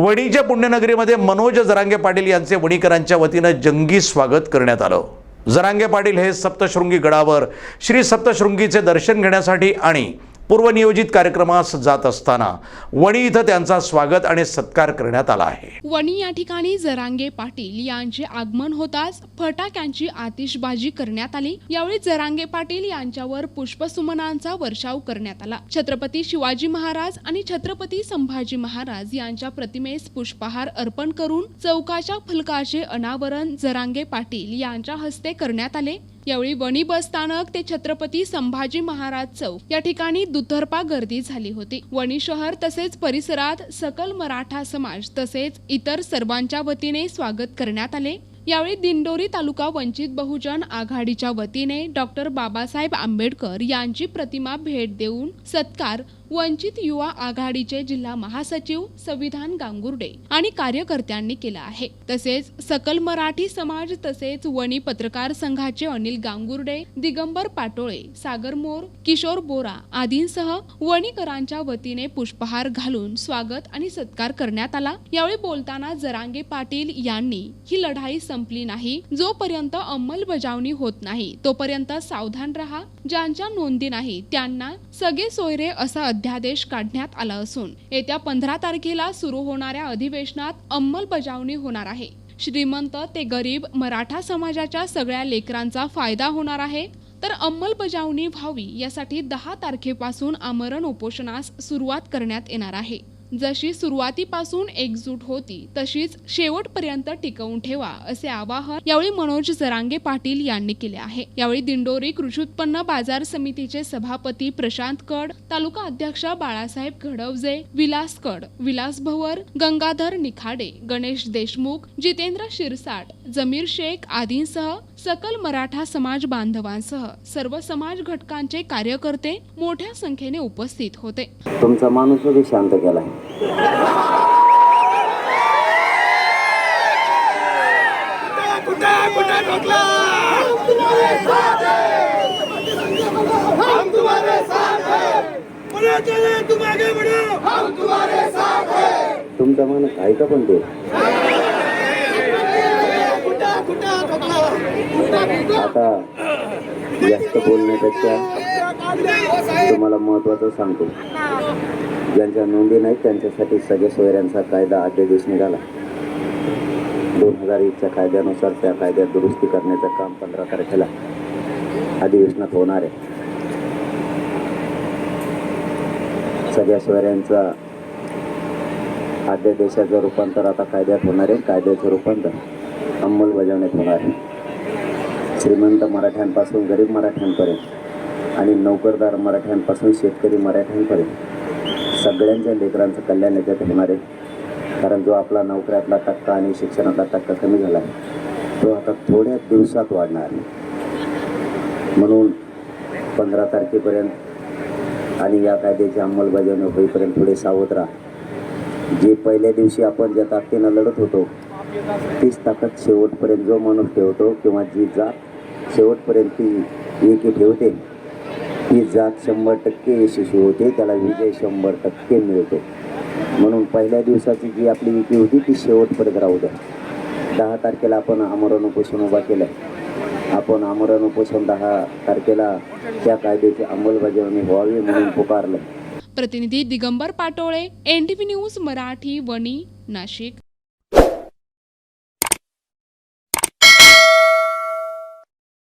वणीच्या पुण्यनगरीमध्ये मनोज जरांगे पाटील यांचे वणीकरांच्या वतीने जंगी स्वागत करण्यात आलं। जरांगे पाटील हे सप्तशृंगी गडावर श्री सप्तशृंगीचे दर्शन घेण्यासाठी आणि पूर्वनियोजित कार्यक्रमास जात असताना वणी इथं त्यांचा स्वागत आणि सत्कार करण्यात आला आहे। वणी या ठिकाणी जरांगे पाटील यांचे आगमन होताच फटाक्यांची आतिषबाजी करण्यात आली। यावेळी जरांगे पाटील यांच्यावर पुष्पसुमनांचा वर्षाव करण्यात आला। छत्रपती शिवाजी महाराज आणि छत्रपती संभाजी महाराज यांच्या प्रतिमेस पुष्पहार अर्पण करून चौकाच्या फलकाचे अनावरण जरांगे पाटील यांच्या हस्ते करण्यात आले। यावेळी वणी बस स्थानक ते छत्रपती संभाजी महाराज चौक या ठिकाणी दुतर्फा गर्दी झाली होती। वणी शहर तसेच परिसरात सकल मराठा समाज तसेच इतर सर्वांच्या वतीने स्वागत करण्यात आले। यावेळी दिंडोरी तालुका वंचित बहुजन आघाडीच्या वतीने डॉक्टर बाबासाहेब आंबेडकर यांची प्रतिमा भेट देऊन सत्कार वंचित युवा आघाडीचे जिल्हा महासचिव संविधान गांगुर्डे आणि कार्यकर्त्यांनी केला आहे। तसेच सकल मराठी समाज तसेच वणी पत्रकार संघाचे अनिल गांगुर्डे, दिगंबर पाटोळे, सागर मोर, किशोर बोरा आदींसह वणीकरांच्या वतीने पुष्पहार घालून स्वागत आणि सत्कार करण्यात आला। यावेळी बोलताना जरांगे पाटील यांनी ही लढाई संपली नाही, जोपर्यंत अंमलबजावणी होत नाही तोपर्यंत सावधान रहा। ज्यांच्या नोंदी नाही त्यांना सगळे सोयरे असा अध्यादेश काढण्यात आला असून येत्या 15 तारखेला सुरू होणाऱ्या अधिवेशनात अंमलबजावणी होणार आहे। श्रीमंत ते गरीब मराठा समाजाच्या सगळ्या लेकरांचा फायदा होणार आहे। तर अंमलबजावणी व्हावी यासाठी 10 तारखेपासून आमरण उपोषणास सुरुवात करण्यात येणार आहे। जशी सुरुवातीपासून एकजूट होती तशीच शेवटपर्यंत टिकवून ठेवा असे आवाहन यावेळी मनोज जरांगे पाटील यांनी केले आहे। यावेळी दिंडोरी कृषी उत्पन्न बाजार समितीचे सभापती प्रशांत कड, तालुका अध्यक्ष बाळासाहेब घडवजे, विलास कड, विलास भवर, गंगाधर निखाडे, गणेश देशमुख, जितेंद्र शिरसाट, जमीर शेख आदींसह सकल मराठा समाज बांधवांसह सर्व समाज घटकांचे कार्यकर्ते मोठ्या संख्येने उपस्थित होते। तुमचा माणूस भी शांत केला तुमचा माणूस आहे का पण ते आता जास्त बोलण्यापेक्षा तुम्हाला महत्त्वाचं सांगतो। ज्यांच्या नोंदी नाहीत त्यांच्यासाठी सगळे सोयऱ्यांचा कायदा अध्यादेश निघाला। 2001च्या कायद्यानुसार त्या कायद्यात दुरुस्ती करण्याचं काम 15 तारखेला अधिवेशनात होणार आहे। सगळ्या सोयऱ्यांचा अध्यादेशाचं रूपांतर आता कायद्यात होणार आहे। कायद्याचं रूपांतर अंमलबजावणीत होणार आहे। श्रीमंत मराठ्यांपासून गरीब मराठ्यांपर्यंत आणि नोकरदार मराठ्यांपासून शेतकरी मराठ्यांपर्यंत सगळ्यांच्या लेकरांचं कल्याण याच्यात होणार आहे। कारण जो आपला नोकऱ्यातला टक्का आणि शिक्षणातला टक्का कमी झाला आहे तो आता थोड्या दिवसात वाढणार आहे। म्हणून 15 तारखेपर्यंत आणि या कायद्याची अंमलबजावणी होईपर्यंत थोडे सावध राहा। जे पहिल्या दिवशी आपण ज्या ताकदीनं लढत होतो तीच ताकद शेवटपर्यंत जो माणूस ठेवतो किंवा जी जात शेवटपर्यंत ती एकी ठेवते ती जात 100% यशस्वी होते, त्याला विजय 100% मिळतो। म्हणून पहिल्या दिवसाची जी आपली एकी होती ती शेवटपर्यंत राहू द्या। 10 तारखेला आपण आमरण उपोषण उभा केलं। आपण आमरण उपोषण 10 तारखेला त्या कायद्याची अंमलबजावणी व्हावी म्हणून पुकारलं। प्रतिनिधी दिगंबर पाटोळे, NTV न्यूज मराठी, वणी, नाशिक।